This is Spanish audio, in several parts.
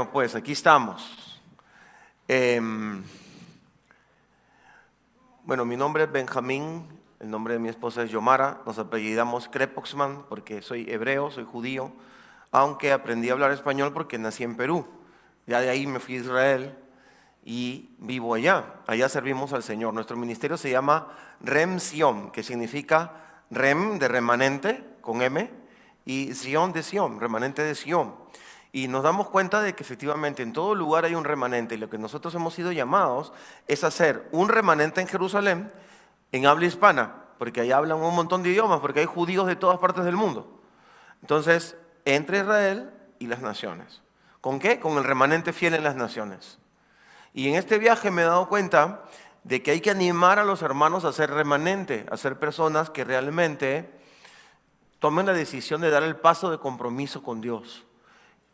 Bueno, pues aquí estamos. Bueno, mi nombre es Benjamín, el nombre de mi esposa es Yomara, nos apellidamos Krepoxman porque soy hebreo, soy judío, aunque aprendí a hablar español porque nací en Perú. Ya de ahí me fui a Israel y vivo allá. Allá servimos al Señor. Nuestro ministerio se llama Rem Sion, que significa Rem de remanente, con M, y Sion de Sion, remanente de Sion. Y nos damos cuenta de que efectivamente en todo lugar hay un remanente, y lo que nosotros hemos sido llamados es hacer un remanente en Jerusalén en habla hispana, porque ahí hablan un montón de idiomas, porque hay judíos de todas partes del mundo. Entonces, entre Israel y las naciones. ¿Con qué? Con el remanente fiel en las naciones. Y en este viaje me he dado cuenta de que hay que animar a los hermanos a ser remanente, a ser personas que realmente tomen la decisión de dar el paso de compromiso con Dios.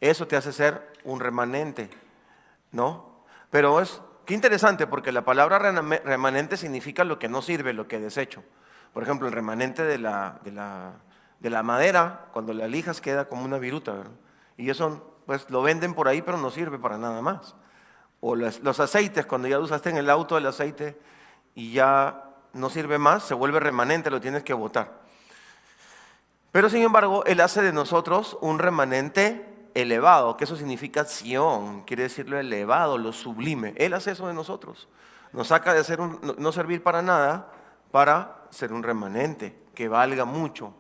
Eso te hace ser un remanente, ¿no? Pero qué interesante, porque la palabra remanente significa lo que no sirve, lo que desecho. Por ejemplo, el remanente de la madera, cuando la lijas queda como una viruta, ¿verdad? Y eso pues lo venden por ahí, pero no sirve para nada más. O los aceites, cuando ya usaste en el auto el aceite y ya no sirve más, se vuelve remanente, lo tienes que botar. Pero sin embargo, Él hace de nosotros un remanente elevado, que eso significa Sion, quiere decir lo elevado, lo sublime. Él hace eso de nosotros. Nos saca de no servir para nada para ser un remanente que valga mucho.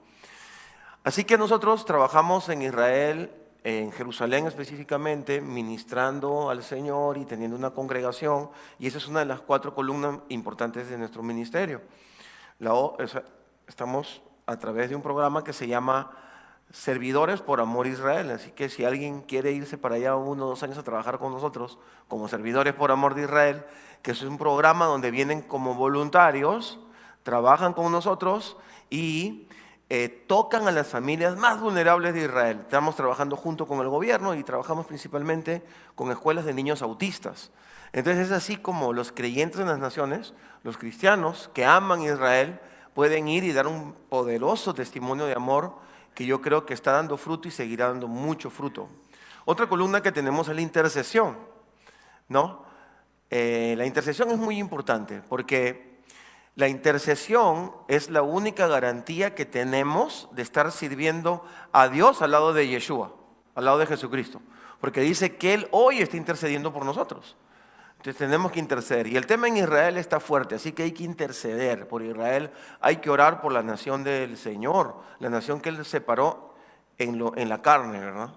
Así que nosotros trabajamos en Israel, en Jerusalén específicamente, ministrando al Señor y teniendo una congregación, y esa es una de las 4 columnas importantes de nuestro ministerio. Estamos a través de un programa que se llama Servidores por Amor a Israel, así que si alguien quiere irse para allá 1 o 2 años a trabajar con nosotros como Servidores por Amor de Israel, que es un programa donde vienen como voluntarios, trabajan con nosotros y tocan a las familias más vulnerables de Israel. Estamos trabajando junto con el gobierno y trabajamos principalmente con escuelas de niños autistas. Entonces es así como los creyentes en las naciones, los cristianos que aman Israel, pueden ir y dar un poderoso testimonio de amor que yo creo que está dando fruto y seguirá dando mucho fruto. Otra columna que tenemos es la intercesión, ¿no? La intercesión es muy importante porque la intercesión es la única garantía que tenemos de estar sirviendo a Dios al lado de Yeshua, al lado de Jesucristo. Porque dice que Él hoy está intercediendo por nosotros. Entonces tenemos que interceder. Y el tema en Israel está fuerte, así que hay que interceder por Israel. Hay que orar por la nación del Señor, la nación que Él separó en la carne, ¿verdad?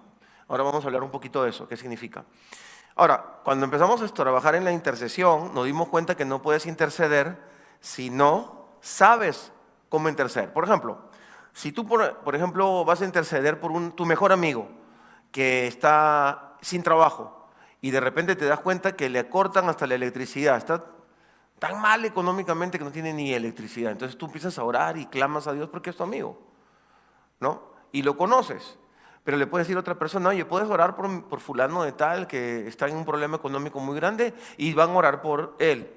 Ahora vamos a hablar un poquito de eso, qué significa. Ahora, cuando empezamos a trabajar en la intercesión, nos dimos cuenta que no puedes interceder si no sabes cómo interceder. Por ejemplo, si tú, por ejemplo, vas a interceder por tu mejor amigo que está sin trabajo y de repente te das cuenta que le cortan hasta la electricidad, está tan mal económicamente que no tiene ni electricidad. Entonces tú empiezas a orar y clamas a Dios porque es tu amigo, ¿no? Y lo conoces. Pero le puedes decir a otra persona, oye, puedes orar por fulano de tal que está en un problema económico muy grande, y van a orar por él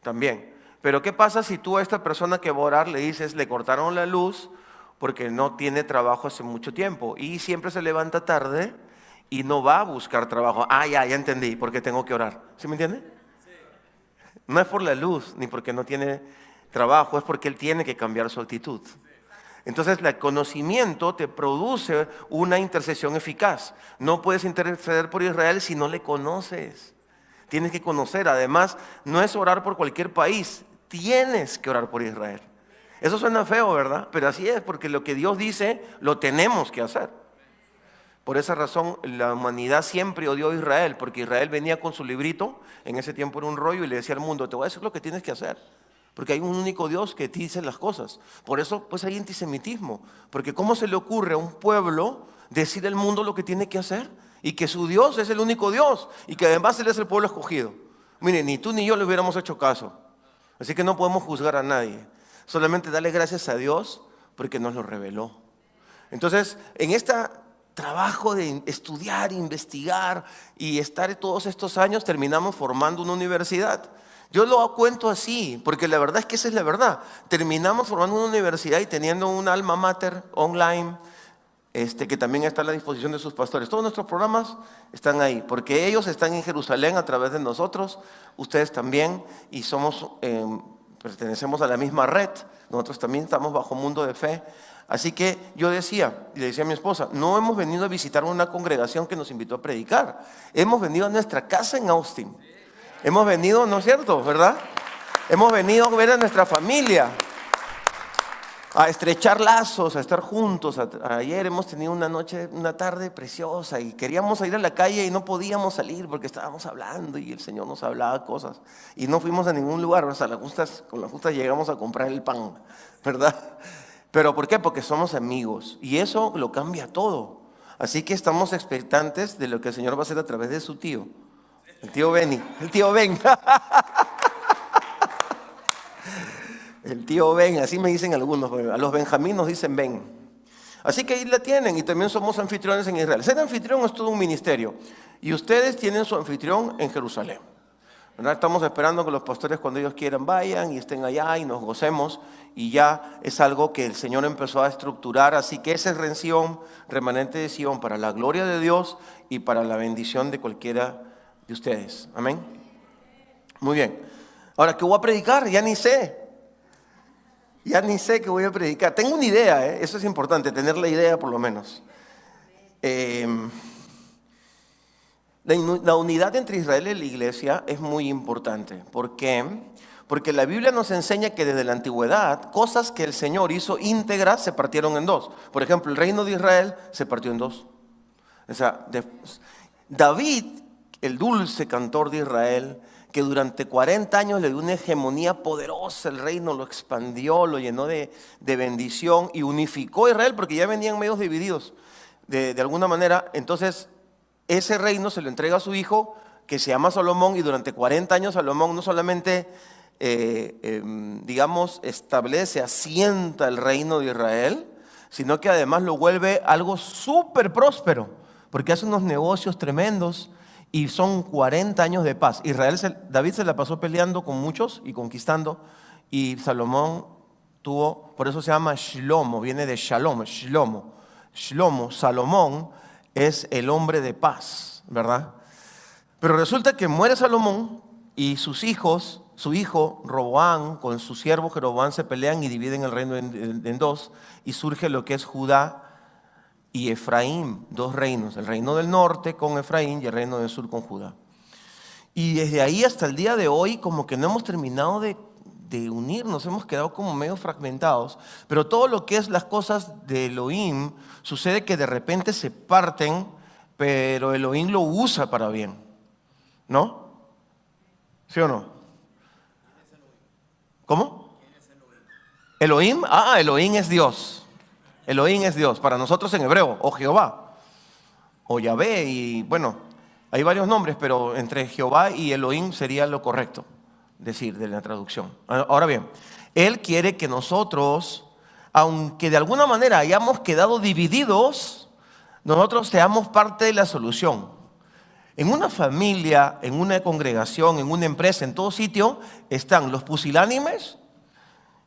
también. Pero ¿qué pasa si tú a esta persona que va a orar le dices, le cortaron la luz porque no tiene trabajo hace mucho tiempo y siempre se levanta tarde y no va a buscar trabajo? Ah, ya entendí, porque tengo que orar. ¿Sí me entiende? Sí. No es por la luz ni porque no tiene trabajo, es porque él tiene que cambiar su actitud. Entonces, el conocimiento te produce una intercesión eficaz. No puedes interceder por Israel si no le conoces. Tienes que conocer. Además, no es orar por cualquier país. Tienes que orar por Israel. Eso suena feo, ¿verdad? Pero así es, porque lo que Dios dice, lo tenemos que hacer. Por esa razón, la humanidad siempre odió a Israel, porque Israel venía con su librito, en ese tiempo era un rollo, y le decía al mundo, te voy a decir lo que tienes que hacer. Porque hay un único Dios que te dice las cosas. Por eso pues hay antisemitismo. Porque ¿cómo se le ocurre a un pueblo decir al mundo lo que tiene que hacer? Y que su Dios es el único Dios. Y que además Él es el pueblo escogido. Miren, ni tú ni yo le hubiéramos hecho caso. Así que no podemos juzgar a nadie. Solamente darle gracias a Dios porque nos lo reveló. Entonces, en este trabajo de estudiar, investigar y estar todos estos años, terminamos formando una universidad. Yo lo cuento así, porque la verdad es que esa es la verdad. Terminamos formando una universidad y teniendo un alma mater online que también está a la disposición de sus pastores. Todos nuestros programas están ahí, porque ellos están en Jerusalén a través de nosotros, ustedes también, y pertenecemos a la misma red, nosotros también estamos bajo Mundo de Fe. Así que yo decía, y le decía a mi esposa, no hemos venido a visitar una congregación que nos invitó a predicar, hemos venido a nuestra casa en Austin. Hemos venido, ¿no es cierto? ¿Verdad? Hemos venido a ver a nuestra familia, a estrechar lazos, a estar juntos. Ayer hemos tenido una tarde preciosa y queríamos ir a la calle y no podíamos salir porque estábamos hablando y el Señor nos hablaba cosas. Y no fuimos a ningún lugar, o sea, con las justas llegamos a comprar el pan, ¿verdad? ¿Pero por qué? Porque somos amigos y eso lo cambia todo. Así que estamos expectantes de lo que el Señor va a hacer a través de su tío, el tío Benny, el tío Ben. El tío Ben, así me dicen algunos, a los Benjamín nos dicen Ben. Así que ahí la tienen y también somos anfitriones en Israel. Ser anfitrión es todo un ministerio y ustedes tienen su anfitrión en Jerusalén. ¿Verdad? Estamos esperando que los pastores cuando ellos quieran vayan y estén allá y nos gocemos y ya es algo que el Señor empezó a estructurar, así que esa es Sion, remanente de Sion, para la gloria de Dios y para la bendición de cualquiera de ustedes. Amén. Muy bien. Ahora, ¿qué voy a predicar? Ya ni sé qué voy a predicar. Tengo una idea, eso es importante, tener la idea por lo menos. La unidad entre Israel y la iglesia es muy importante. ¿Por qué? Porque la Biblia nos enseña que desde la antigüedad, cosas que el Señor hizo íntegras se partieron en dos. Por ejemplo, el reino de Israel se partió en dos. O sea, David, el dulce cantor de Israel, que durante 40 años le dio una hegemonía poderosa, el reino lo expandió, lo llenó de bendición y unificó a Israel porque ya venían medios divididos de alguna manera. Entonces, ese reino se lo entrega a su hijo, que se llama Salomón, y durante 40 años Salomón no solamente, establece, asienta el reino de Israel, sino que además lo vuelve algo súper próspero, porque hace unos negocios tremendos y son 40 años de paz. David se la pasó peleando con muchos y conquistando, y Salomón por eso se llama Shlomo, viene de Shalom, Shlomo, Salomón es el hombre de paz, ¿verdad? Pero resulta que muere Salomón y su hijo Roboam con su siervo Jeroboam se pelean y dividen el reino en dos, y surge lo que es Judá y Efraín, dos reinos, el reino del norte con Efraín y el reino del sur con Judá. Y desde ahí hasta el día de hoy como que no hemos terminado de unirnos, hemos quedado como medio fragmentados, pero todo lo que es las cosas de Elohim, sucede que de repente se parten, pero Elohim lo usa para bien, ¿no? ¿Sí o no? ¿Cómo? Elohim, Elohim es Dios. Elohim es Dios, para nosotros en hebreo, o Jehová, o Yahvé, y bueno, hay varios nombres, pero entre Jehová y Elohim sería lo correcto decir de la traducción. Ahora bien, Él quiere que nosotros, aunque de alguna manera hayamos quedado divididos, nosotros seamos parte de la solución. En una familia, en una congregación, en una empresa, en todo sitio, están los pusilánimes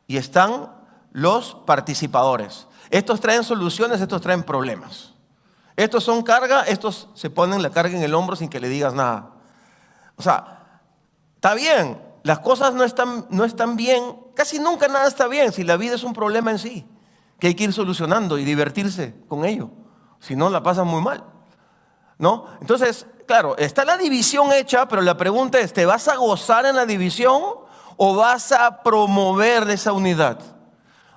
y están los participadores. Estos traen soluciones, estos traen problemas. Estos son carga, estos se ponen la carga en el hombro sin que le digas nada. O sea, está bien, las cosas no están bien, casi nunca nada está bien si la vida es un problema en sí, que hay que ir solucionando y divertirse con ello. Si no, la pasan muy mal, ¿no? Entonces, claro, está la división hecha, pero la pregunta es, ¿te vas a gozar en la división o vas a promover esa unidad?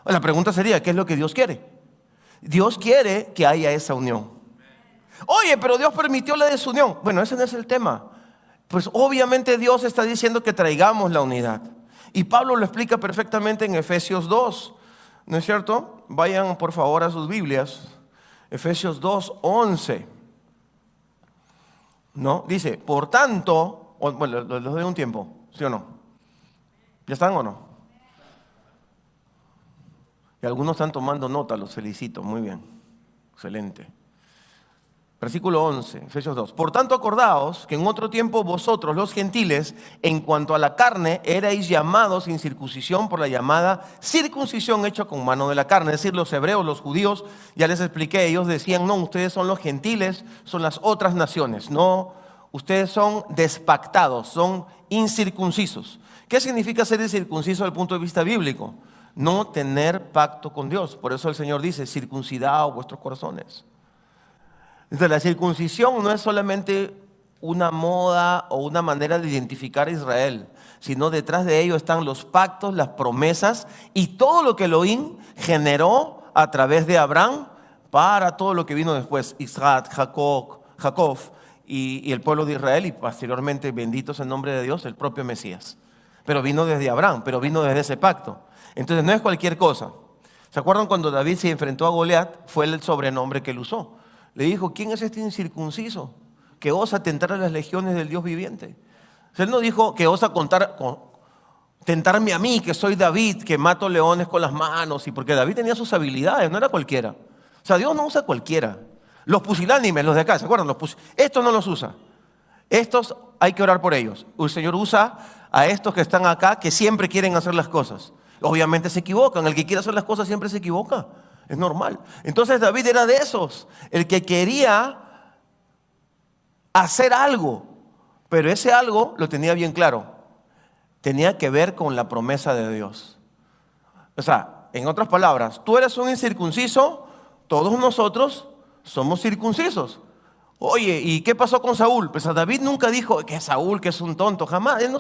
La pregunta sería, ¿qué es lo que Dios quiere? Dios quiere que haya esa unión. Oye, pero Dios permitió la desunión. Bueno, ese no es el tema. Pues obviamente Dios está diciendo que traigamos la unidad. Y Pablo lo explica perfectamente en Efesios 2, ¿no es cierto? Vayan por favor a sus Biblias. Efesios 2, 11. ¿No? Dice, por tanto, bueno, los doy un tiempo, ¿sí o no? ¿Ya están o no? Y algunos están tomando nota, los felicito, muy bien, excelente. Versículo 11, Efesios 2. Por tanto, acordaos que en otro tiempo vosotros, los gentiles, en cuanto a la carne, erais llamados sin circuncisión por la llamada circuncisión hecha con mano de la carne. Es decir, los hebreos, los judíos, ya les expliqué, ellos decían, no, ustedes son los gentiles, son las otras naciones. No, ustedes son despactados, son incircuncisos. ¿Qué significa ser incircunciso desde el punto de vista bíblico? No tener pacto con Dios. Por eso el Señor dice, circuncidaos vuestros corazones. Entonces, la circuncisión no es solamente una moda o una manera de identificar a Israel, sino detrás de ello están los pactos, las promesas y todo lo que Elohim generó a través de Abraham para todo lo que vino después, Isaac, Jacob y el pueblo de Israel, y posteriormente, benditos en nombre de Dios, el propio Mesías. Pero vino desde Abraham, pero vino desde ese pacto. Entonces no es cualquier cosa. ¿Se acuerdan cuando David se enfrentó a Goliat? Fue el sobrenombre que él usó. Le dijo, ¿quién es este incircunciso que osa tentar a las legiones del Dios viviente? O sea, él no dijo que osa tentarme a mí, que soy David, que mato leones con las manos, y porque David tenía sus habilidades, no era cualquiera. O sea, Dios no usa cualquiera. Los pusilánimes, los de acá, ¿se acuerdan? Estos no los usa. Estos hay que orar por ellos. El Señor usa a estos que están acá, que siempre quieren hacer las cosas. Obviamente se equivocan. El que quiere hacer las cosas siempre se equivoca. Es normal. Entonces David era de esos, el que quería hacer algo, pero ese algo lo tenía bien claro. Tenía que ver con la promesa de Dios. O sea, en otras palabras, tú eres un incircunciso, todos nosotros somos circuncisos. Oye, ¿y qué pasó con Saúl? Pues a David nunca dijo que Saúl, que es un tonto, jamás. Él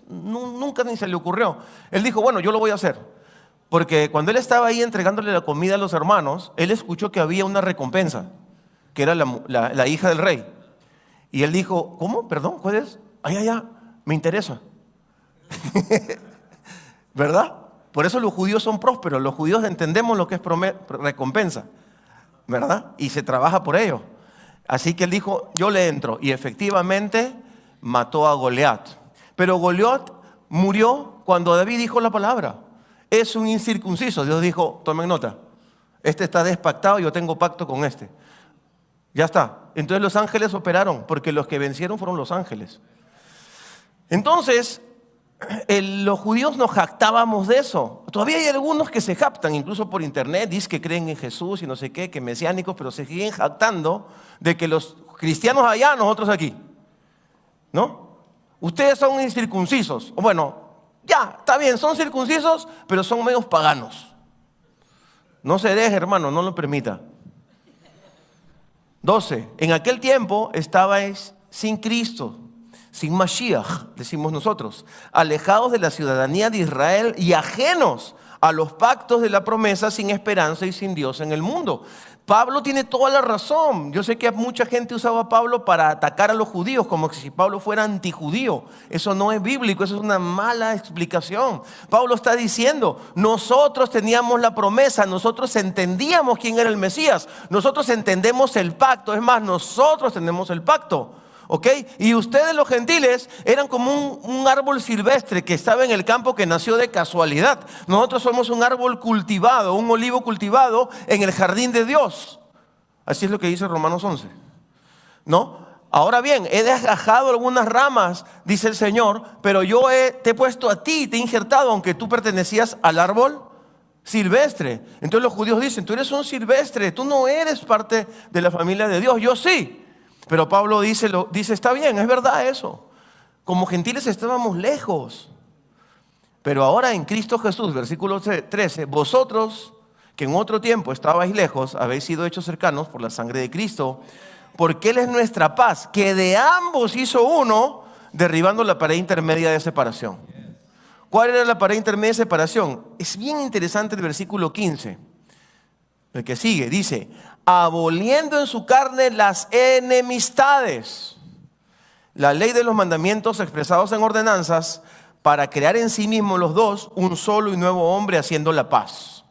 nunca ni se le ocurrió. Él dijo, bueno, yo lo voy a hacer. Porque cuando él estaba ahí entregándole la comida a los hermanos, él escuchó que había una recompensa, que era la hija del rey. Y él dijo, ¿cómo? Perdón, ¿cuál es? Me interesa. ¿Verdad? Por eso los judíos son prósperos, los judíos entendemos lo que es recompensa, ¿verdad? Y se trabaja por ello. Así que él dijo, yo le entro. Y efectivamente mató a Goliat. Pero Goliat murió cuando David dijo la palabra. Es un incircunciso. Dios dijo, tomen nota, este está despactado, yo tengo pacto con este. Ya está. Entonces los ángeles operaron, porque los que vencieron fueron los ángeles. Entonces, los judíos nos jactábamos de eso. Todavía hay algunos que se jactan, incluso por internet, dicen que creen en Jesús y no sé qué, que mesiánicos, pero se siguen jactando de que los cristianos allá, nosotros aquí. ¿No? Ustedes son incircuncisos. Bueno, ya, está bien, son circuncisos, pero son medios paganos. No se deje, hermano, no lo permita. 12. En aquel tiempo estabais sin Cristo, sin Mashiach, decimos nosotros, alejados de la ciudadanía de Israel y ajenos a los pactos de la promesa, sin esperanza y sin Dios en el mundo. Pablo tiene toda la razón. Yo sé que mucha gente usaba a Pablo para atacar a los judíos, como si Pablo fuera antijudío. Eso no es bíblico, eso es una mala explicación. Pablo está diciendo, nosotros teníamos la promesa, nosotros entendíamos quién era el Mesías, nosotros entendemos el pacto, es más, nosotros tenemos el pacto. ¿Ok? Y ustedes los gentiles eran como un árbol silvestre que estaba en el campo, que nació de casualidad. Nosotros somos un árbol cultivado, un olivo cultivado en el jardín de Dios. Así es lo que dice Romanos 11. ¿No? Ahora bien, he desgajado algunas ramas, dice el Señor, pero yo te he puesto a ti, te he injertado, aunque tú pertenecías al árbol silvestre. Entonces los judíos dicen, tú eres un silvestre, tú no eres parte de la familia de Dios. Yo sí. Pero Pablo dice, está bien, es verdad eso. Como gentiles estábamos lejos. Pero ahora en Cristo Jesús, versículo 13, vosotros que en otro tiempo estabais lejos, habéis sido hechos cercanos por la sangre de Cristo, porque Él es nuestra paz, que de ambos hizo uno, derribando la pared intermedia de separación. ¿Cuál era la pared intermedia de separación? Es bien interesante el versículo 15. El que sigue, dice, aboliendo en su carne las enemistades, la ley de los mandamientos expresados en ordenanzas, para crear en sí mismos los dos un solo y nuevo hombre, haciendo la paz.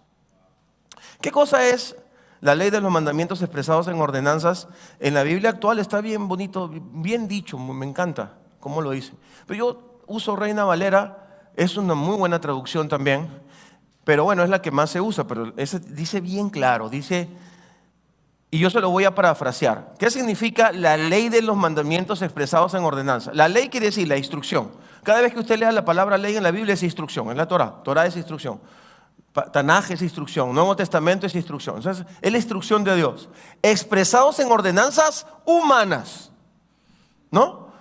¿Qué cosa es la ley de los mandamientos expresados en ordenanzas? En la Biblia actual está bien bonito, bien dicho, me encanta cómo lo dice. Pero yo uso Reina Valera, es una muy buena traducción también. Pero bueno, es la que más se usa, pero ese dice bien claro, dice, y yo se lo voy a parafrasear. ¿Qué significa la ley de los mandamientos expresados en ordenanza? La ley quiere decir la instrucción. Cada vez que usted lea la palabra ley en la Biblia es instrucción, en la Torah. Torah es instrucción. Tanaj es instrucción, Nuevo Testamento es instrucción. Entonces, es la instrucción de Dios. Expresados en ordenanzas humanas. ¿No? O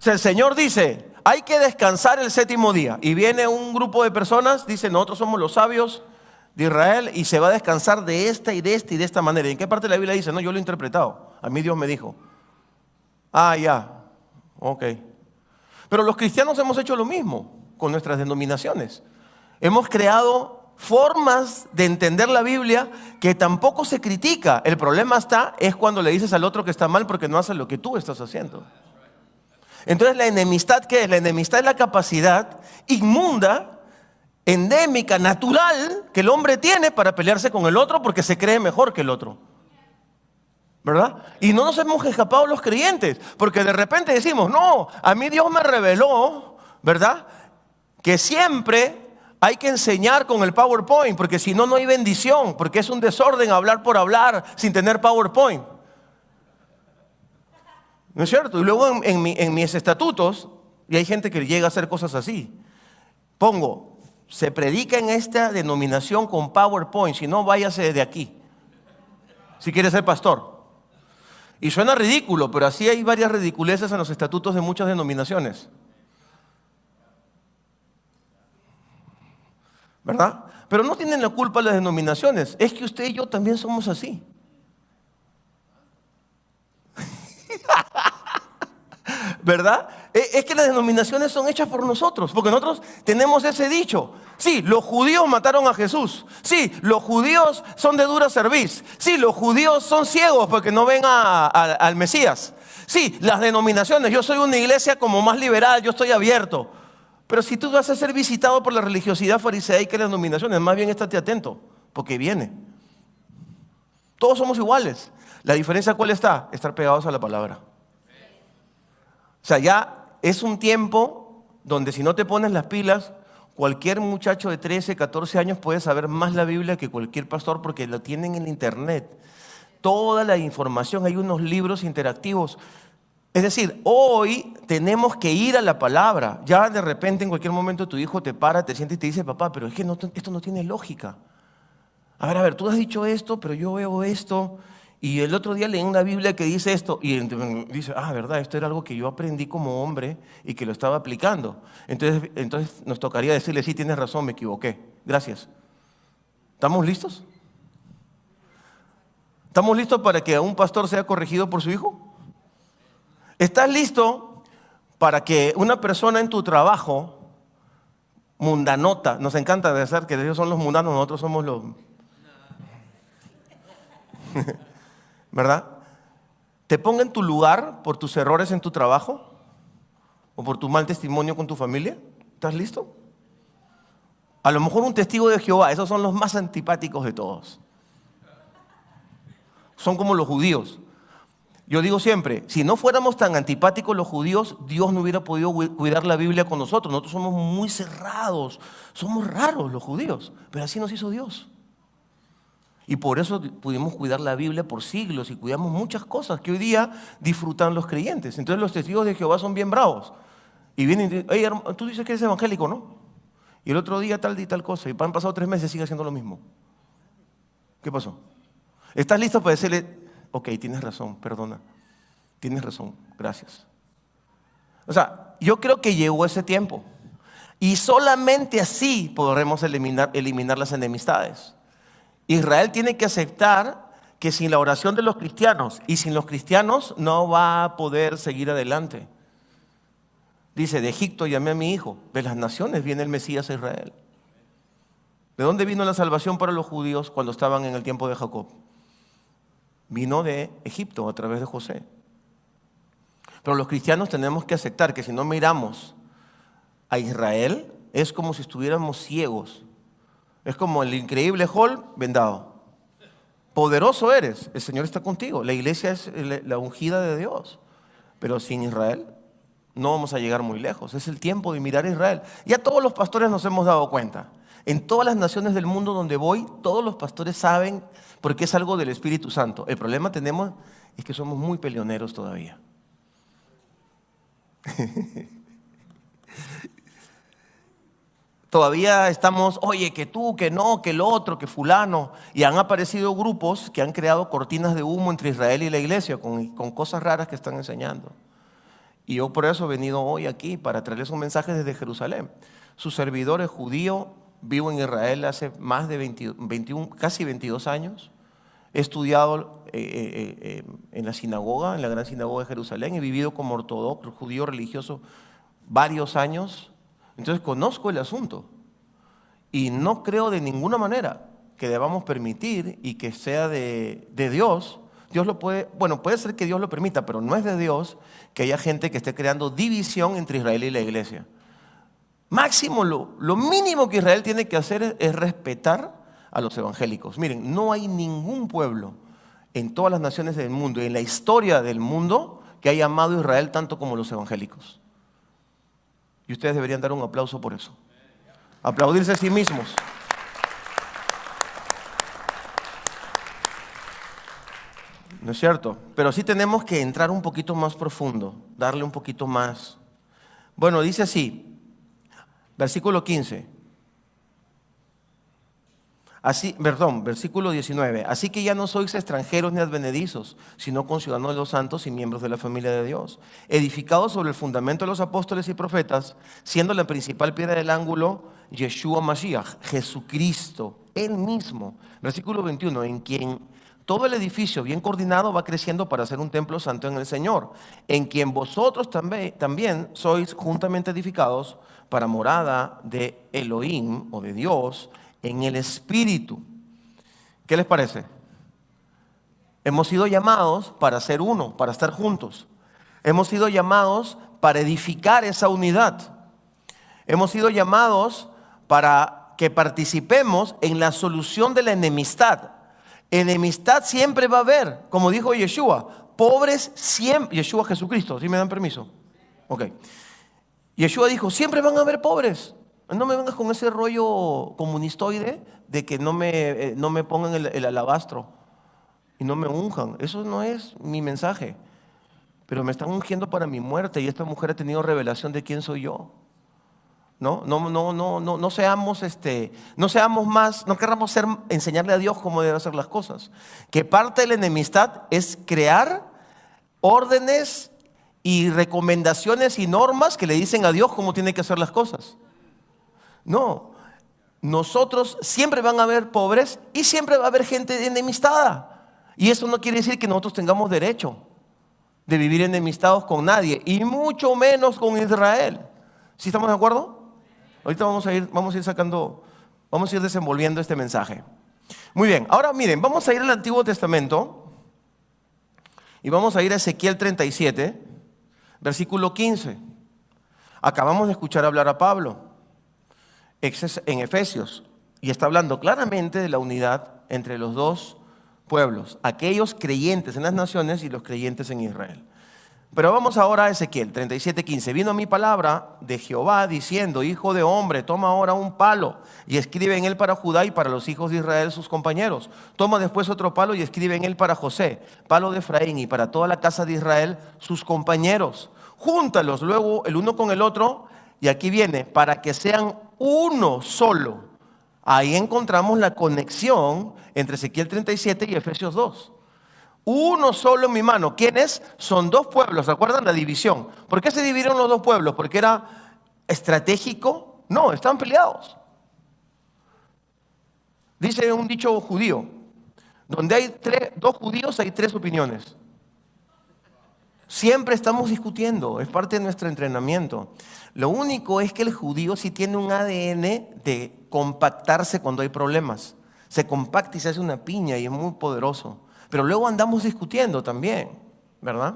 sea, el Señor dice, hay que descansar el séptimo día. Y viene un grupo de personas, dice, nosotros somos los sabios de Israel y se va a descansar de esta y de esta y de esta manera. ¿Y en qué parte de la Biblia dice? No, yo lo he interpretado. A mí Dios me dijo. Ah, ya. Ok. Pero los cristianos hemos hecho lo mismo con nuestras denominaciones. Hemos creado formas de entender la Biblia que tampoco se critica. El problema es cuando le dices al otro que está mal porque no hace lo que tú estás haciendo. Entonces, ¿la enemistad qué es? La enemistad es la capacidad inmunda, endémica, natural que el hombre tiene para pelearse con el otro porque se cree mejor que el otro. ¿Verdad? Y no nos hemos escapado los creyentes, porque de repente decimos, no, a mí Dios me reveló, ¿verdad? Que siempre hay que enseñar con el PowerPoint, porque si no, no hay bendición, porque es un desorden hablar por hablar sin tener PowerPoint. ¿No es cierto? Y luego en mis estatutos, y hay gente que llega a hacer cosas así, pongo, se predica en esta denominación con PowerPoint, si no, váyase de aquí, si quiere ser pastor. Y suena ridículo, pero así hay varias ridiculeces en los estatutos de muchas denominaciones. ¿Verdad? Pero no tienen la culpa las denominaciones, es que usted y yo también somos así. ¿Verdad? Es que las denominaciones son hechas por nosotros, porque nosotros tenemos ese dicho. Sí, los judíos mataron a Jesús. Sí, los judíos son de dura cerviz. Sí, los judíos son ciegos porque no ven al Mesías. Sí, las denominaciones, yo soy una iglesia como más liberal, yo estoy abierto. Pero si tú vas a ser visitado por la religiosidad fariseica y las denominaciones, más bien estate atento, porque viene. Todos somos iguales. La diferencia ¿cuál está? Estar pegados a la palabra. O sea, ya es un tiempo donde si no te pones las pilas, cualquier muchacho de 13, 14 años puede saber más la Biblia que cualquier pastor porque lo tienen en internet. Toda la información, hay unos libros interactivos. Es decir, hoy tenemos que ir a la palabra. Ya de repente en cualquier momento tu hijo te para, te siente y te dice, papá, pero es que esto no tiene lógica. A ver, tú has dicho esto, pero yo veo esto. Y el otro día leí una Biblia que dice esto y dice, verdad, esto era algo que yo aprendí como hombre y que lo estaba aplicando. Entonces nos tocaría decirle, sí, tienes razón, me equivoqué. Gracias. ¿Estamos listos? ¿Estamos listos para que un pastor sea corregido por su hijo? ¿Estás listo para que una persona en tu trabajo, mundanota, nos encanta decir que ellos son los mundanos, nosotros somos los... ¿Verdad? ¿Te ponga en tu lugar por tus errores en tu trabajo? ¿O por tu mal testimonio con tu familia? ¿Estás listo? A lo mejor un testigo de Jehová, esos son los más antipáticos de todos. Son como los judíos. Yo digo siempre, si no fuéramos tan antipáticos los judíos, Dios no hubiera podido cuidar la Biblia con nosotros. Nosotros somos muy cerrados, somos raros los judíos, pero así nos hizo Dios. Y por eso pudimos cuidar la Biblia por siglos y cuidamos muchas cosas que hoy día disfrutan los creyentes. Entonces los testigos de Jehová son bien bravos. Y vienen y dicen, hey, hermano, tú dices que eres evangélico, ¿no? Y el otro día tal y tal cosa. Y han pasado 3 meses y sigue haciendo lo mismo. ¿Qué pasó? ¿Estás listo para decirle, ok, tienes razón, perdona. Tienes razón, gracias. O sea, yo creo que llegó ese tiempo. Y solamente así podremos eliminar las enemistades. Israel tiene que aceptar que sin la oración de los cristianos y sin los cristianos no va a poder seguir adelante. Dice, de Egipto llamé a mi hijo, de las naciones viene el Mesías a Israel. ¿De dónde vino la salvación para los judíos cuando estaban en el tiempo de Jacob? Vino de Egipto a través de José. Pero los cristianos tenemos que aceptar que si no miramos a Israel, es como si estuviéramos ciegos. Es como el increíble Hulk vendado. Poderoso eres, el Señor está contigo. La iglesia es la ungida de Dios. Pero sin Israel no vamos a llegar muy lejos. Es el tiempo de mirar a Israel. Ya todos los pastores nos hemos dado cuenta. En todas las naciones del mundo donde voy, todos los pastores saben porque es algo del Espíritu Santo. El problema tenemos es que somos muy peleoneros todavía. Todavía estamos, oye, que tú, que no, que el otro, que fulano. Y han aparecido grupos que han creado cortinas de humo entre Israel y la iglesia con cosas raras que están enseñando. Y yo por eso he venido hoy aquí para traerles un mensaje desde Jerusalén. Su servidor es judío, vivo en Israel hace más de 21, casi 22 años. He estudiado en la sinagoga, en la gran sinagoga de Jerusalén. He vivido como ortodoxo, judío religioso, varios años. Entonces conozco el asunto y no creo de ninguna manera que debamos permitir y que sea de Dios. Dios lo puede, bueno, puede ser que Dios lo permita, pero no es de Dios que haya gente que esté creando división entre Israel y la iglesia. Máximo, lo mínimo que Israel tiene que hacer es respetar a los evangélicos. Miren, no hay ningún pueblo en todas las naciones del mundo, en la historia del mundo, que haya amado a Israel tanto como los evangélicos. Y ustedes deberían dar un aplauso por eso. Aplaudirse a sí mismos. ¿No es cierto? Pero sí tenemos que entrar un poquito más profundo, darle un poquito más. Bueno, dice así, versículo 15. Versículo 19. Así que ya no sois extranjeros ni advenedizos, sino conciudadanos de los santos y miembros de la familia de Dios, edificados sobre el fundamento de los apóstoles y profetas, siendo la principal piedra del ángulo Yeshua Mashiach, Jesucristo, Él mismo. Versículo 21, en quien todo el edificio bien coordinado va creciendo para ser un templo santo en el Señor, en quien vosotros también sois juntamente edificados para morada de Elohim o de Dios, en el Espíritu. ¿Qué les parece? Hemos sido llamados para ser uno, para estar juntos. Hemos sido llamados para edificar esa unidad. Hemos sido llamados para que participemos en la solución de la enemistad. Enemistad siempre va a haber, como dijo Yeshua, pobres siempre. Yeshua Jesucristo, ¿sí me dan permiso? Ok. Yeshua dijo, siempre van a haber pobres. No me vengas con ese rollo comunistoide de que no me pongan el alabastro y no me unjan. Eso no es mi mensaje. Pero me están ungiendo para mi muerte y esta mujer ha tenido revelación de quién soy yo. No seamos más, no querramos enseñarle a Dios cómo debe hacer las cosas. Que parte de la enemistad es crear órdenes y recomendaciones y normas que le dicen a Dios cómo tiene que hacer las cosas. No, nosotros siempre van a haber pobres y siempre va a haber gente enemistada. Y eso no quiere decir que nosotros tengamos derecho de vivir enemistados con nadie y mucho menos con Israel. ¿Sí estamos de acuerdo? Ahorita vamos a ir desenvolviendo este mensaje. Muy bien, ahora miren, vamos a ir al Antiguo Testamento y vamos a ir a Ezequiel 37, versículo 15. Acabamos de escuchar hablar a Pablo en Efesios y está hablando claramente de la unidad entre los dos pueblos, aquellos creyentes en las naciones y los creyentes en Israel. Pero vamos ahora a Ezequiel 37:15. Vino mi palabra de Jehová diciendo, hijo de hombre, toma ahora un palo y escribe en él para Judá y para los hijos de Israel sus compañeros. Toma después otro palo y escribe en él para José, palo de Efraín, y para toda la casa de Israel sus compañeros. Júntalos luego el uno con el otro, y aquí viene, para que sean uno solo. Ahí encontramos la conexión entre Ezequiel 37 y Efesios 2. Uno solo en mi mano. ¿Quiénes? Son dos pueblos. ¿Se acuerdan la división? ¿Por qué se dividieron los dos pueblos? ¿Porque era estratégico? No, estaban peleados. Dice un dicho judío, donde hay dos judíos hay tres opiniones. Siempre estamos discutiendo, es parte de nuestro entrenamiento. Lo único es que el judío sí tiene un ADN de compactarse cuando hay problemas. Se compacta y se hace una piña y es muy poderoso. Pero luego andamos discutiendo también, ¿verdad?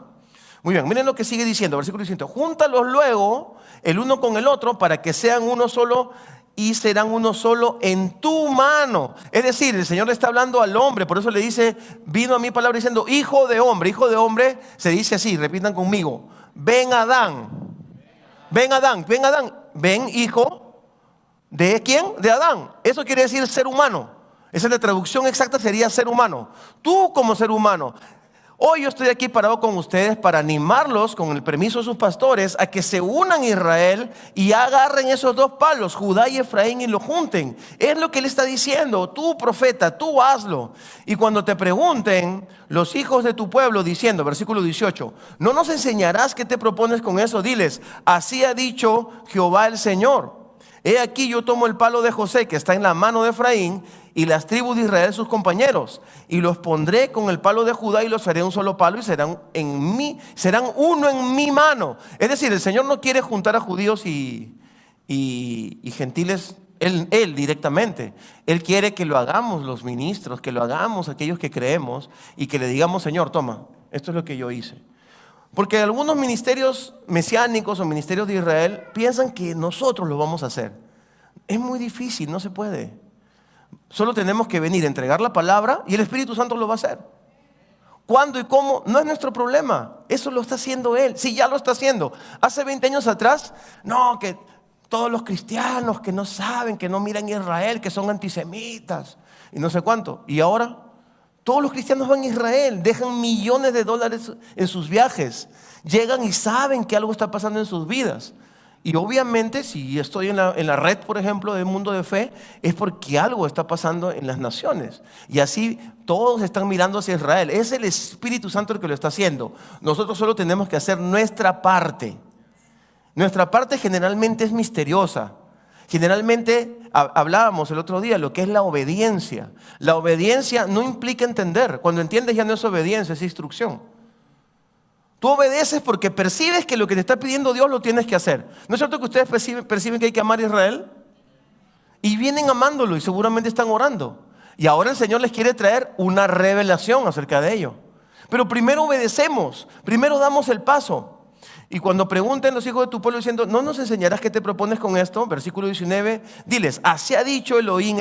Muy bien, miren lo que sigue diciendo, versículo 18. Júntalos luego el uno con el otro para que sean uno solo y serán uno solo en tu mano. Es decir, el Señor le está hablando al hombre, por eso le dice, vino a mi palabra diciendo, hijo de hombre. Hijo de hombre se dice así, repitan conmigo, ven Adán, ven Adán, ven Adán, ven hijo ¿De quién? De Adán. Eso quiere decir ser humano. Esa es la traducción exacta, sería ser humano. Tú como ser humano. Hoy yo estoy aquí parado con ustedes para animarlos, con el permiso de sus pastores, a que se unan a Israel y agarren esos dos palos, Judá y Efraín, y lo junten. Es lo que él está diciendo. Tú, profeta, tú hazlo. Y cuando te pregunten los hijos de tu pueblo diciendo, versículo 18, ¿no nos enseñarás qué te propones con eso? Diles, así ha dicho Jehová el Señor. He aquí yo tomo el palo de José que está en la mano de Efraín y las tribus de Israel sus compañeros, y los pondré con el palo de Judá y los haré un solo palo y serán uno en mi mano. Es decir, el Señor no quiere juntar a judíos y gentiles él directamente. Él quiere que lo hagamos los ministros, que lo hagamos aquellos que creemos y que le digamos, Señor, toma, esto es lo que yo hice. Porque algunos ministerios mesiánicos o ministerios de Israel piensan que nosotros lo vamos a hacer. Es muy difícil, no se puede. Solo tenemos que venir a entregar la palabra y el Espíritu Santo lo va a hacer. ¿Cuándo y cómo? No es nuestro problema. Eso lo está haciendo Él. Sí, ya lo está haciendo. Hace 20 años atrás, no, que todos los cristianos que no saben, que no miran a Israel, que son antisemitas y no sé cuánto. Y ahora todos los cristianos van a Israel, dejan millones de dólares en sus viajes, llegan y saben que algo está pasando en sus vidas. Y obviamente si estoy en la red, por ejemplo, de Mundo de Fe, es porque algo está pasando en las naciones. Y así todos están mirando hacia Israel. Es el Espíritu Santo el que lo está haciendo. Nosotros solo tenemos que hacer nuestra parte. Nuestra parte generalmente es misteriosa. Generalmente hablábamos el otro día lo que es la obediencia. La obediencia no implica entender. Cuando entiendes ya no es obediencia, es instrucción. Tú obedeces porque percibes que lo que te está pidiendo Dios lo tienes que hacer. ¿No es cierto que ustedes perciben que hay que amar a Israel? Y vienen amándolo y seguramente están orando. Y ahora el Señor les quiere traer una revelación acerca de ello. Pero primero obedecemos, primero damos el paso. Y cuando pregunten los hijos de tu pueblo diciendo, ¿no nos enseñarás qué te propones con esto? Versículo 19, diles, así ha dicho Elohim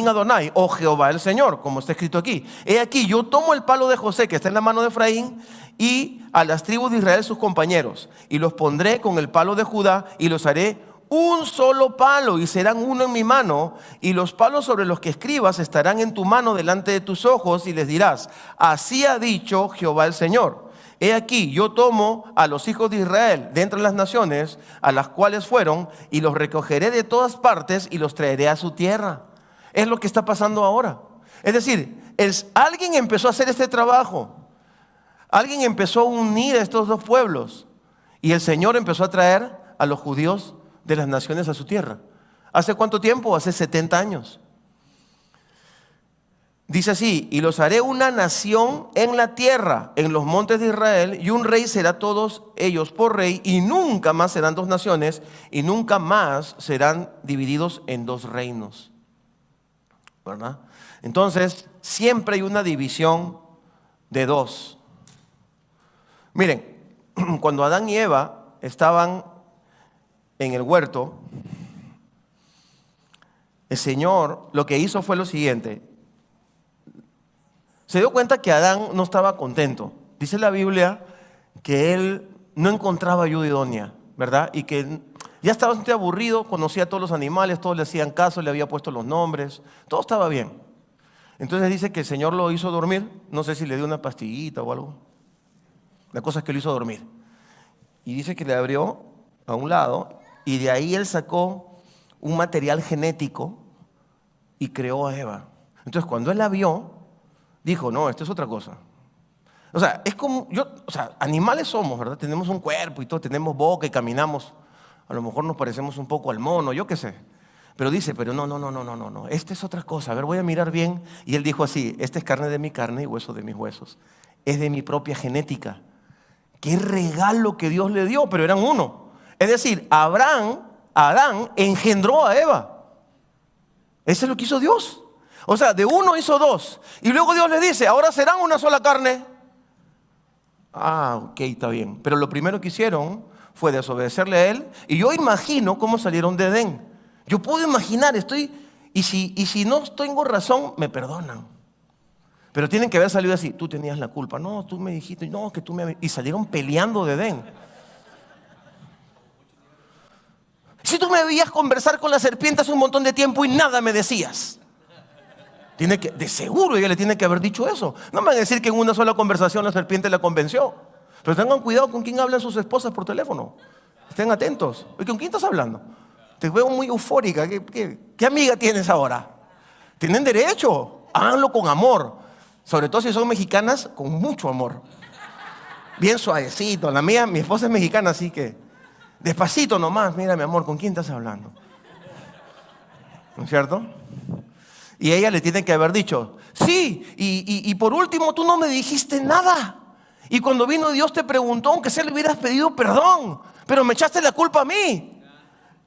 Adonai, o Jehová el Señor, como está escrito aquí. He aquí, yo tomo el palo de José que está en la mano de Efraín y a las tribus de Israel sus compañeros, y los pondré con el palo de Judá y los haré un solo palo y serán uno en mi mano, y los palos sobre los que escribas estarán en tu mano delante de tus ojos, y les dirás, así ha dicho Jehová el Señor. He aquí, yo tomo a los hijos de Israel de entre las naciones a las cuales fueron y los recogeré de todas partes y los traeré a su tierra. Es lo que está pasando ahora. Es decir, alguien empezó a hacer este trabajo. Alguien empezó a unir a estos dos pueblos. Y el Señor empezó a traer a los judíos de las naciones a su tierra. ¿Hace cuánto tiempo? Hace 70 años. Dice así, y los haré una nación en la tierra, en los montes de Israel, y un rey será todos ellos por rey, y nunca más serán dos naciones, y nunca más serán divididos en dos reinos. ¿Verdad? Entonces, siempre hay una división de dos. Miren, cuando Adán y Eva estaban en el huerto, el Señor lo que hizo fue lo siguiente. Se dio cuenta que Adán no estaba contento. Dice la Biblia que él no encontraba ayuda idónea, ¿verdad? Y que ya estaba bastante aburrido, conocía a todos los animales, todos le hacían caso, le había puesto los nombres, todo estaba bien. Entonces dice que el Señor lo hizo dormir, no sé si le dio una pastillita o algo. La cosa es que lo hizo dormir. Y dice que le abrió a un lado y de ahí él sacó un material genético y creó a Eva. Entonces cuando él la vio, dijo, no, esto es otra cosa. O sea, es como, animales somos, ¿verdad? Tenemos un cuerpo y todo, tenemos boca y caminamos. A lo mejor nos parecemos un poco al mono, yo qué sé. Pero dice, pero no, esta es otra cosa. A ver, voy a mirar bien. Y él dijo así, esta es carne de mi carne y hueso de mis huesos. Es de mi propia genética. Qué regalo que Dios le dio, pero eran uno. Es decir, Adán engendró a Eva. Eso es lo que hizo Dios. O sea, de uno hizo dos. Y luego Dios le dice, ahora serán una sola carne. Ah, ok, está bien. Pero lo primero que hicieron fue desobedecerle a él. Y yo imagino cómo salieron de Edén. Yo puedo imaginar, y si no tengo razón, me perdonan. Pero tienen que haber salido así, tú tenías la culpa. No, tú me dijiste, no, que tú me... Y salieron peleando de Edén. Si tú me veías conversar con la serpiente hace un montón de tiempo y nada me decías. De seguro ella le tiene que haber dicho eso. No me van a decir que en una sola conversación la serpiente la convenció. Pero tengan cuidado con quién hablan sus esposas por teléfono. Estén atentos. Oye, ¿con quién estás hablando? Te veo muy eufórica. ¿Qué amiga tienes ahora? Tienen derecho. Háganlo con amor. Sobre todo si son mexicanas, con mucho amor. Bien suavecito. La mía, mi esposa es mexicana, así que despacito nomás. Mira, mi amor, ¿con quién estás hablando? ¿No es cierto? Y ella le tiene que haber dicho, sí, y por último tú no me dijiste nada. Y cuando vino Dios te preguntó, aunque sea le hubieras pedido perdón, pero me echaste la culpa a mí.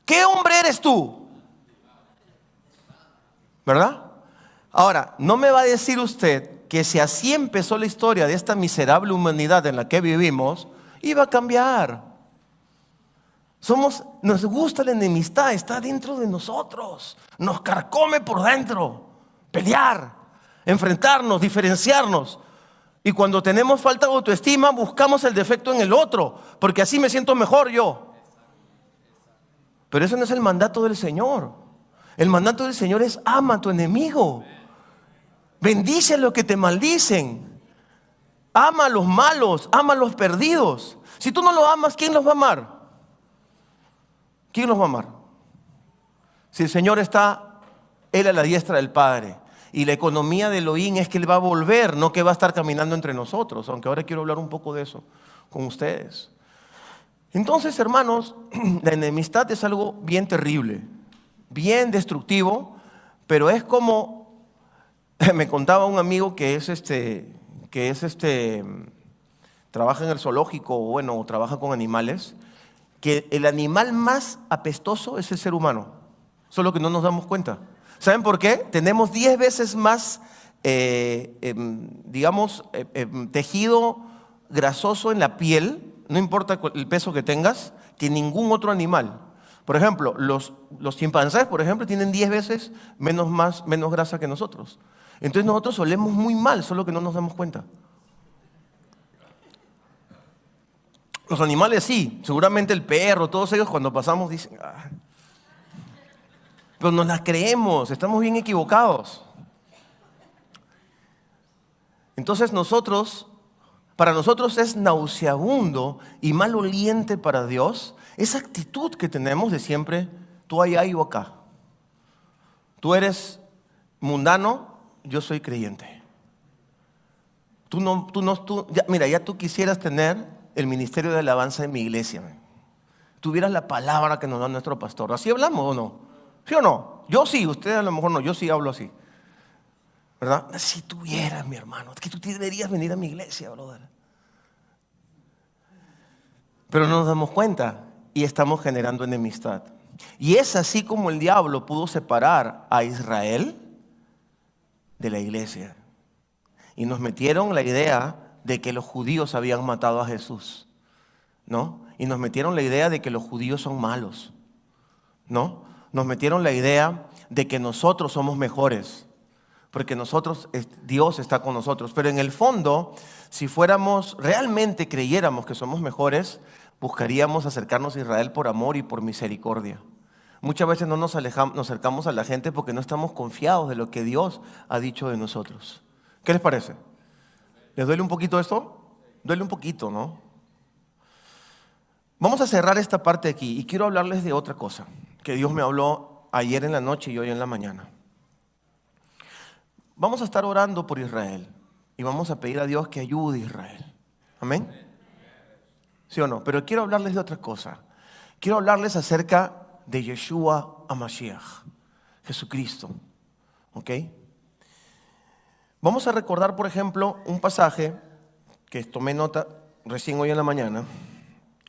¿Qué hombre eres tú? ¿Verdad? Ahora, no me va a decir usted que si así empezó la historia de esta miserable humanidad en la que vivimos, iba a cambiar. Nos gusta la enemistad, está dentro de nosotros, nos carcome por dentro, pelear, enfrentarnos, diferenciarnos. Y cuando tenemos falta de autoestima, buscamos el defecto en el otro, porque así me siento mejor yo. Pero ese no es el mandato del Señor. El mandato del Señor es ama a tu enemigo, bendice a los que te maldicen, ama a los malos, ama a los perdidos. Si tú no los amas, ¿quién los va a amar? ¿Quién los va a amar? Si el Señor está, Él a la diestra del Padre. Y la economía de Elohim es que Él va a volver, no que va a estar caminando entre nosotros. Aunque ahora quiero hablar un poco de eso con ustedes. Entonces, hermanos, la enemistad es algo bien terrible, bien destructivo, pero es como, me contaba un amigo que trabaja en el zoológico, o trabaja con animales, que el animal más apestoso es el ser humano, solo que no nos damos cuenta. ¿Saben por qué? Tenemos 10 veces más, tejido grasoso en la piel, no importa el peso que tengas, que ningún otro animal. Por ejemplo, los chimpancés, por ejemplo, tienen 10 veces menos grasa que nosotros. Entonces nosotros olemos muy mal, solo que no nos damos cuenta. Los animales sí, seguramente el perro, todos ellos cuando pasamos dicen, pero nos las creemos, estamos bien equivocados. Entonces para nosotros es nauseabundo y maloliente para Dios esa actitud que tenemos de siempre, tú allá y yo acá. Tú eres mundano, yo soy creyente. Ya tú quisieras tener el ministerio de alabanza en mi iglesia. Tuvieras la palabra que nos da nuestro pastor. ¿Así hablamos o no? ¿Sí o no? Yo sí, ustedes a lo mejor no, yo sí hablo así. ¿Verdad? Si tuvieras, mi hermano, es que tú deberías venir a mi iglesia, brother. Pero no nos damos cuenta y estamos generando enemistad. Y es así como el diablo pudo separar a Israel de la iglesia. Y nos metieron la idea de que los judíos habían matado a Jesús, ¿no? Y nos metieron la idea de que los judíos son malos, ¿no? Nos metieron la idea de que nosotros somos mejores, porque Dios está con nosotros. Pero en el fondo, si realmente creyéramos que somos mejores, buscaríamos acercarnos a Israel por amor y por misericordia. Muchas veces no nos acercamos a la gente porque no estamos confiados de lo que Dios ha dicho de nosotros. ¿Qué les parece? ¿Les duele un poquito esto? Duele un poquito, ¿no? Vamos a cerrar esta parte aquí y quiero hablarles de otra cosa que Dios me habló ayer en la noche y hoy en la mañana. Vamos a estar orando por Israel y vamos a pedir a Dios que ayude a Israel. ¿Amén? ¿Sí o no? Pero quiero hablarles de otra cosa. Quiero hablarles acerca de Yeshua HaMashiach, Jesucristo. ¿Ok? Vamos a recordar, por ejemplo, un pasaje que tomé nota recién hoy en la mañana,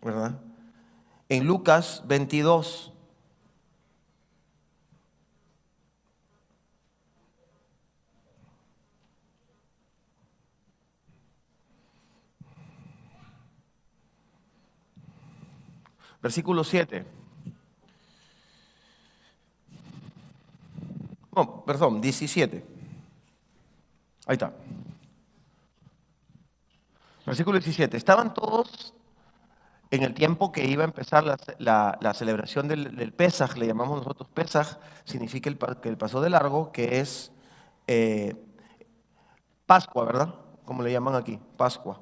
¿verdad? En Lucas 22. Versículo 7. No, perdón, 17. Ahí está. Versículo 17. Estaban todos en el tiempo que iba a empezar la celebración del Pesaj, le llamamos nosotros Pesaj, significa que el paso de largo, que es eh, Pascua, ¿verdad? Como le llaman aquí, Pascua.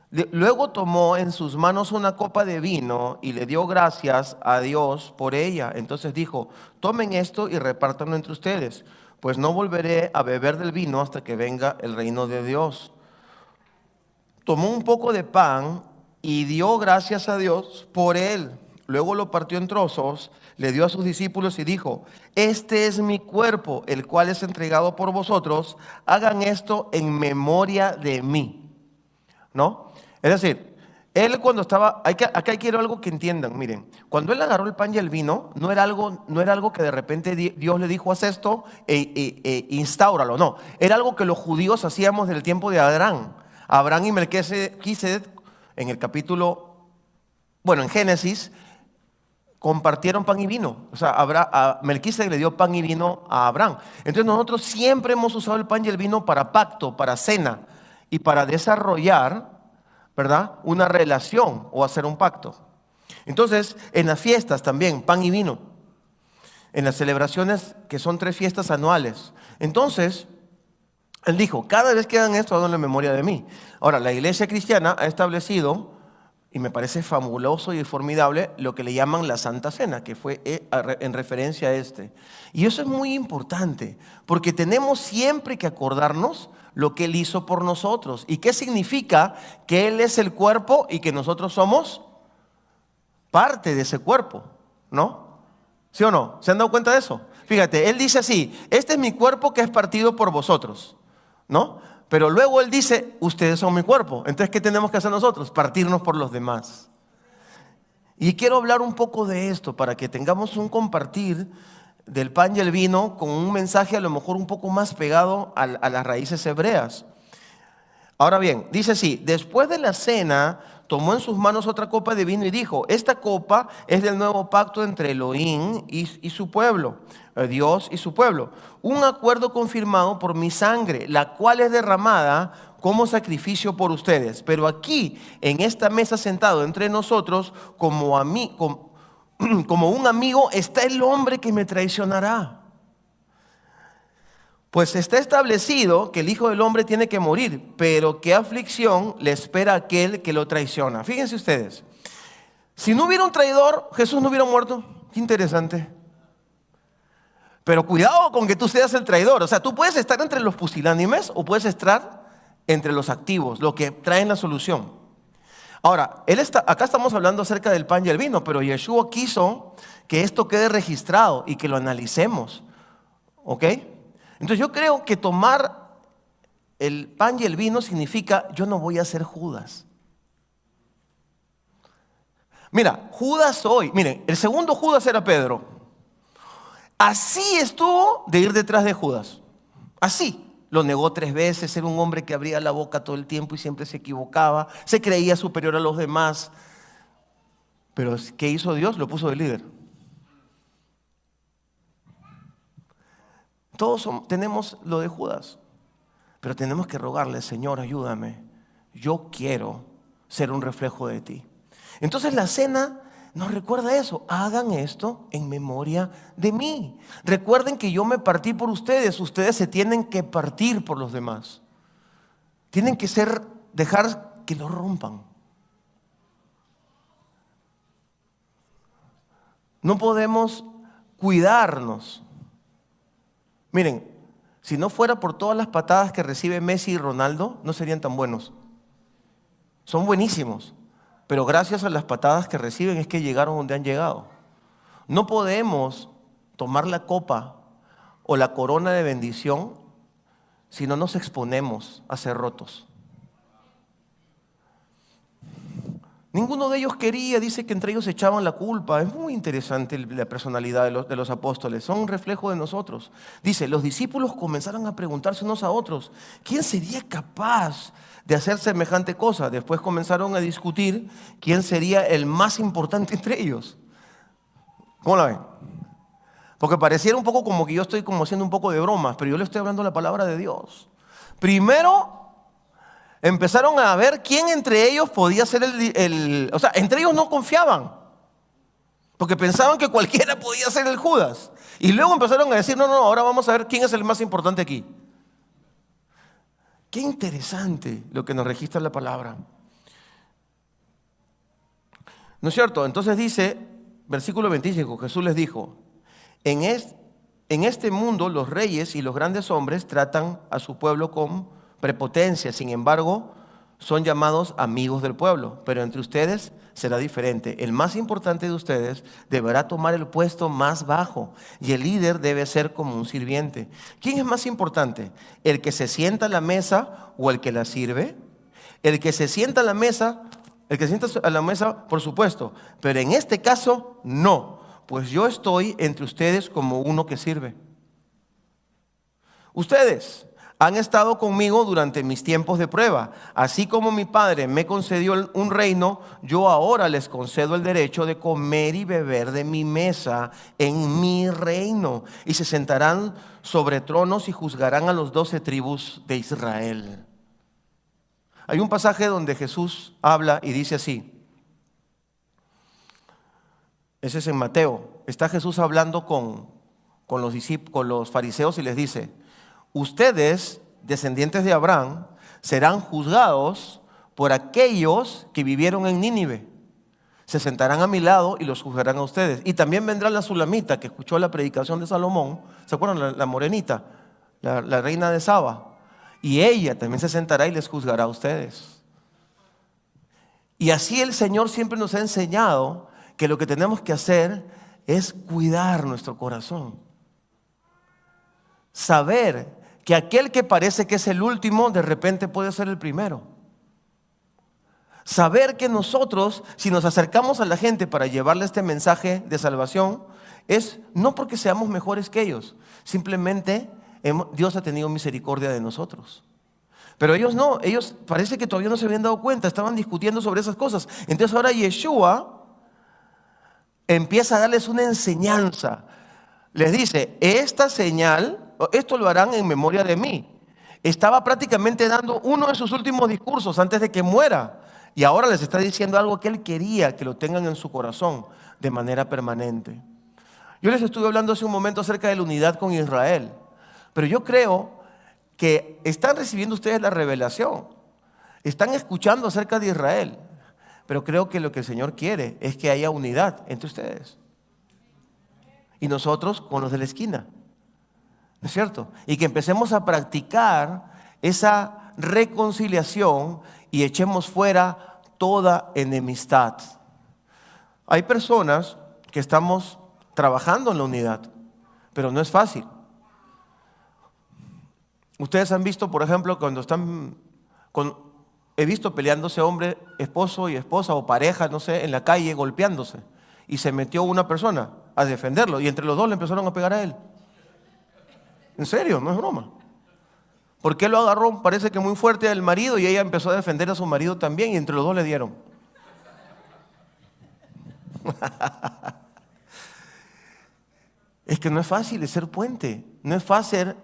Luego tomó en sus manos una copa de vino y le dio gracias a Dios por ella. Entonces dijo, tomen esto y repártanlo entre ustedes, pues no volveré a beber del vino hasta que venga el reino de Dios. Tomó un poco de pan y dio gracias a Dios por él. Luego lo partió en trozos, le dio a sus discípulos y dijo, este es mi cuerpo, el cual es entregado por vosotros. Hagan esto en memoria de mí. ¿No? Es decir, él cuando estaba, acá quiero algo que entiendan, miren, cuando él agarró el pan y el vino, no era algo que de repente Dios le dijo, haz esto instáuralo, no, era algo que los judíos hacíamos del tiempo de Abraham. Abraham y Melquisedec, en el capítulo, bueno, en Génesis, compartieron pan y vino. O sea, Melquisedec le dio pan y vino a Abraham. Entonces nosotros siempre hemos usado el pan y el vino para pacto, para cena y para desarrollar, ¿verdad?, una relación o hacer un pacto. Entonces, en las fiestas también, pan y vino. En las celebraciones, que son 3 fiestas anuales. Entonces, él dijo, cada vez que hagan esto, hagan en memoria de mí. Ahora, la iglesia cristiana ha establecido, y me parece fabuloso y formidable, lo que le llaman la Santa Cena, que fue en referencia a este. Y eso es muy importante, porque tenemos siempre que acordarnos lo que Él hizo por nosotros. ¿Y qué significa? Que Él es el cuerpo y que nosotros somos parte de ese cuerpo, ¿no? ¿Sí o no? ¿Se han dado cuenta de eso? Fíjate, Él dice así, este es mi cuerpo que es partido por vosotros, ¿no? Pero luego Él dice, ustedes son mi cuerpo. Entonces, ¿qué tenemos que hacer nosotros? Partirnos por los demás. Y quiero hablar un poco de esto para que tengamos un compartir del pan y el vino con un mensaje a lo mejor un poco más pegado a las raíces hebreas. Ahora bien, dice así, después de la cena tomó en sus manos otra copa de vino y dijo, esta copa es del nuevo pacto entre Elohim y su pueblo, Dios y su pueblo, un acuerdo confirmado por mi sangre, la cual es derramada como sacrificio por ustedes. Pero aquí, en esta mesa sentado entre nosotros, como un amigo, está el hombre que me traicionará. Pues está establecido que el Hijo del Hombre tiene que morir, pero qué aflicción le espera a aquel que lo traiciona. Fíjense ustedes, si no hubiera un traidor, Jesús no hubiera muerto. Qué interesante. Pero cuidado con que tú seas el traidor. O sea, tú puedes estar entre los pusilánimes o puedes estar entre los activos, lo que traen la solución. Ahora, acá estamos hablando acerca del pan y el vino, pero Yeshua quiso que esto quede registrado y que lo analicemos. ¿Ok? Entonces yo creo que tomar el pan y el vino significa, yo no voy a ser Judas. Mira, Judas hoy, miren, el segundo Judas era Pedro. Así estuvo de ir detrás de Judas. Así. Lo negó 3 veces, era un hombre que abría la boca todo el tiempo y siempre se equivocaba, se creía superior a los demás. Pero ¿qué hizo Dios? Lo puso de líder. Todos tenemos lo de Judas, pero tenemos que rogarle, Señor, ayúdame. Yo quiero ser un reflejo de ti. Entonces la cena nos recuerda eso. Hagan esto en memoria de mí. Recuerden que yo me partí por ustedes. Ustedes se tienen que partir por los demás. Tienen que dejar que lo rompan. No podemos cuidarnos. Miren, si no fuera por todas las patadas que recibe Messi y Ronaldo, no serían tan buenos. Son buenísimos, pero gracias a las patadas que reciben es que llegaron donde han llegado. No podemos tomar la copa o la corona de bendición si no nos exponemos a ser rotos. Ninguno de ellos quería, dice que entre ellos echaban la culpa. Es muy interesante la personalidad de los apóstoles, son un reflejo de nosotros. Dice, los discípulos comenzaron a preguntarse unos a otros, ¿quién sería capaz de hacer semejante cosa? Después comenzaron a discutir quién sería el más importante entre ellos. ¿Cómo la ven? Porque pareciera un poco como que yo estoy como haciendo un poco de bromas, pero yo le estoy hablando la palabra de Dios. Primero, Empezaron a ver quién entre ellos podía ser o sea, entre ellos no confiaban, porque pensaban que cualquiera podía ser el Judas. Y luego empezaron a decir, no, ahora vamos a ver quién es el más importante aquí. Qué interesante lo que nos registra la palabra. ¿No es cierto? Entonces dice, versículo 25, Jesús les dijo, en este mundo los reyes y los grandes hombres tratan a su pueblo con prepotencia, sin embargo, son llamados amigos del pueblo, pero entre ustedes será diferente. El más importante de ustedes deberá tomar el puesto más bajo y el líder debe ser como un sirviente. ¿Quién es más importante? ¿El que se sienta a la mesa o el que la sirve? El que se sienta a la mesa, por supuesto, pero en este caso no, pues yo estoy entre ustedes como uno que sirve. Ustedes han estado conmigo durante mis tiempos de prueba. Así como mi Padre me concedió un reino, yo ahora les concedo el derecho de comer y beber de mi mesa en mi reino. Y se sentarán sobre tronos y juzgarán a los 12 tribus de Israel. Hay un pasaje donde Jesús habla y dice así. Ese es en Mateo. Está Jesús hablando con los fariseos y les dice: ustedes, descendientes de Abraham, serán juzgados por aquellos que vivieron en Nínive. Se sentarán a mi lado y los juzgarán a ustedes. Y también vendrá la Sulamita, que escuchó la predicación de Salomón. ¿Se acuerdan? La morenita, la reina de Saba. Y ella también se sentará y les juzgará a ustedes. Y así el Señor siempre nos ha enseñado que lo que tenemos que hacer es cuidar nuestro corazón. Saber que aquel que parece que es el último, de repente puede ser el primero. Saber que nosotros, si nos acercamos a la gente para llevarle este mensaje de salvación, es no porque seamos mejores que ellos, simplemente Dios ha tenido misericordia de nosotros. Pero ellos no, ellos parece que todavía no se habían dado cuenta, estaban discutiendo sobre esas cosas. Entonces ahora Yeshua empieza a darles una enseñanza. Les dice, esta señal, esto lo harán en memoria de mí. Estaba prácticamente dando uno de sus últimos discursos antes de que muera. Y ahora les está diciendo algo que él quería que lo tengan en su corazón de manera permanente. Yo les estuve hablando hace un momento acerca de la unidad con Israel. Pero yo creo que están recibiendo ustedes la revelación. Están escuchando acerca de Israel. Pero creo que lo que el Señor quiere es que haya unidad entre ustedes. Y nosotros con los de la esquina. ¿No es cierto? Y que empecemos a practicar esa reconciliación y echemos fuera toda enemistad. Hay personas que estamos trabajando en la unidad, pero no es fácil. Ustedes han visto, por ejemplo, cuando he visto peleándose hombre, esposo y esposa o pareja, no sé, en la calle golpeándose. Y se metió una persona a defenderlo y entre los dos le empezaron a pegar a él. En serio, no es broma. Porque él lo agarró, parece que muy fuerte al marido, y ella empezó a defender a su marido también, y entre los dos le dieron. Es que no es fácil ser puente. No es fácil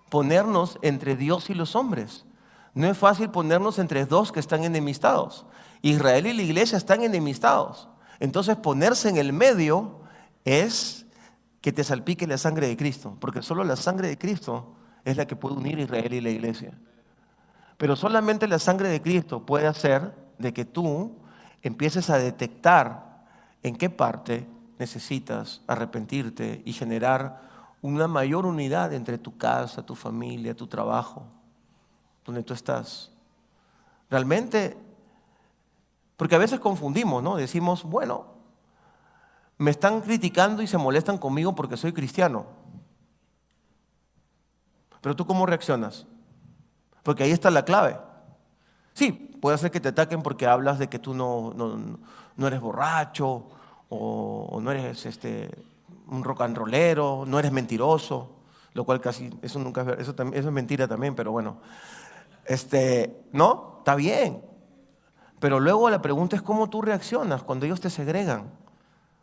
ponernos entre Dios y los hombres. No es fácil ponernos entre dos que están enemistados. Israel y la iglesia están enemistados. Entonces ponerse en el medio es que te salpique la sangre de Cristo, porque solo la sangre de Cristo es la que puede unir a Israel y la iglesia. Pero solamente la sangre de Cristo puede hacer de que tú empieces a detectar en qué parte necesitas arrepentirte y generar una mayor unidad entre tu casa, tu familia, tu trabajo, donde tú estás. Realmente, porque a veces confundimos, ¿no? Decimos, bueno, me están criticando y se molestan conmigo porque soy cristiano. Pero tú, ¿cómo reaccionas? Porque ahí está la clave. Sí, puede ser que te ataquen porque hablas de que tú no eres borracho o no eres un rock and rollero, no eres mentiroso, lo cual casi, eso nunca es, eso es mentira también, pero bueno. No, está bien. Pero luego la pregunta es cómo tú reaccionas cuando ellos te segregan,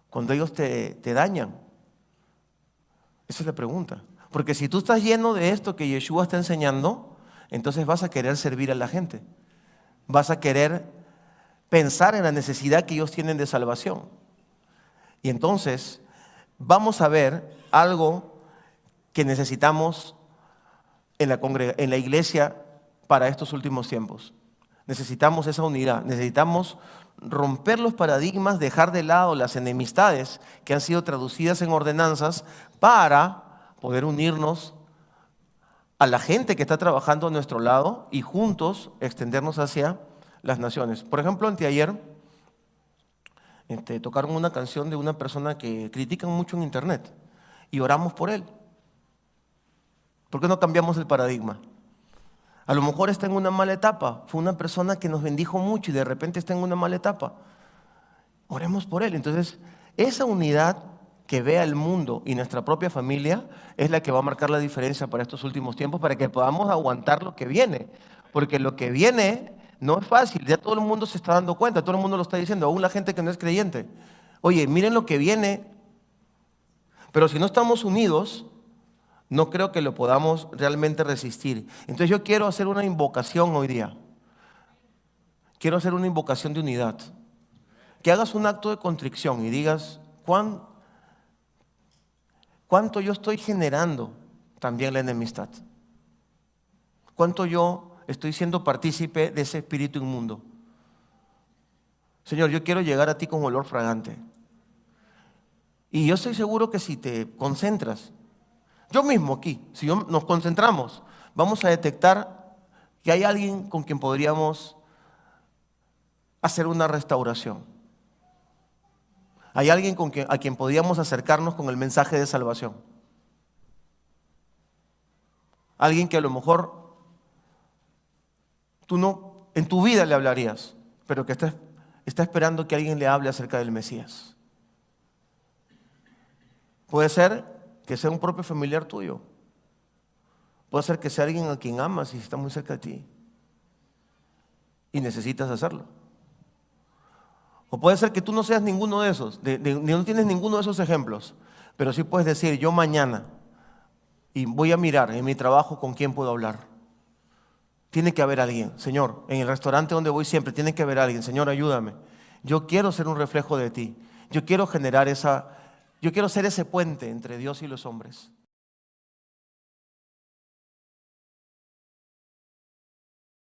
cuando ellos te dañan. Esa es la pregunta. Porque si tú estás lleno de esto que Yeshua está enseñando, entonces vas a querer servir a la gente. vas a querer pensar en la necesidad que ellos tienen de salvación. Y entonces vamos a ver algo que necesitamos en la iglesia para estos últimos tiempos. Necesitamos esa unidad, necesitamos romper los paradigmas, dejar de lado las enemistades que han sido traducidas en ordenanzas para poder unirnos a la gente que está trabajando a nuestro lado y juntos extendernos hacia las naciones. Por ejemplo, anteayer tocaron una canción de una persona que critican mucho en internet y oramos por él. ¿Por qué no cambiamos el paradigma? A lo mejor está en una mala etapa, fue una persona que nos bendijo mucho y de repente está en una mala etapa. Oremos por él. Entonces, esa unidad que vea el mundo y nuestra propia familia es la que va a marcar la diferencia para estos últimos tiempos, para que podamos aguantar lo que viene. Porque lo que viene no es fácil, ya todo el mundo se está dando cuenta, todo el mundo lo está diciendo, aún la gente que no es creyente. Oye, miren lo que viene, pero si no estamos unidos, no creo que lo podamos realmente resistir. Entonces yo quiero hacer una invocación hoy día. Quiero hacer una invocación de unidad. Que hagas un acto de contrición y digas, ¿cuánto yo estoy generando también la enemistad? ¿Cuánto yo estoy siendo partícipe de ese espíritu inmundo? Señor, yo quiero llegar a ti con olor fragante. Y yo estoy seguro que si te concentras, yo mismo aquí, si nos concentramos, vamos a detectar que hay alguien con quien podríamos hacer una restauración. Hay alguien a quien podríamos acercarnos con el mensaje de salvación. Alguien que a lo mejor tú no en tu vida le hablarías, pero que está esperando que alguien le hable acerca del Mesías. Puede ser que sea un propio familiar tuyo. Puede ser que sea alguien a quien amas y está muy cerca de ti y necesitas hacerlo. O puede ser que tú no seas ninguno de esos, no tienes ninguno de esos ejemplos, pero sí puedes decir, yo mañana y voy a mirar en mi trabajo con quién puedo hablar. Tiene que haber alguien, Señor, en el restaurante donde voy siempre tiene que haber alguien, Señor, ayúdame. Yo quiero ser un reflejo de ti. Yo quiero ser ese puente entre Dios y los hombres.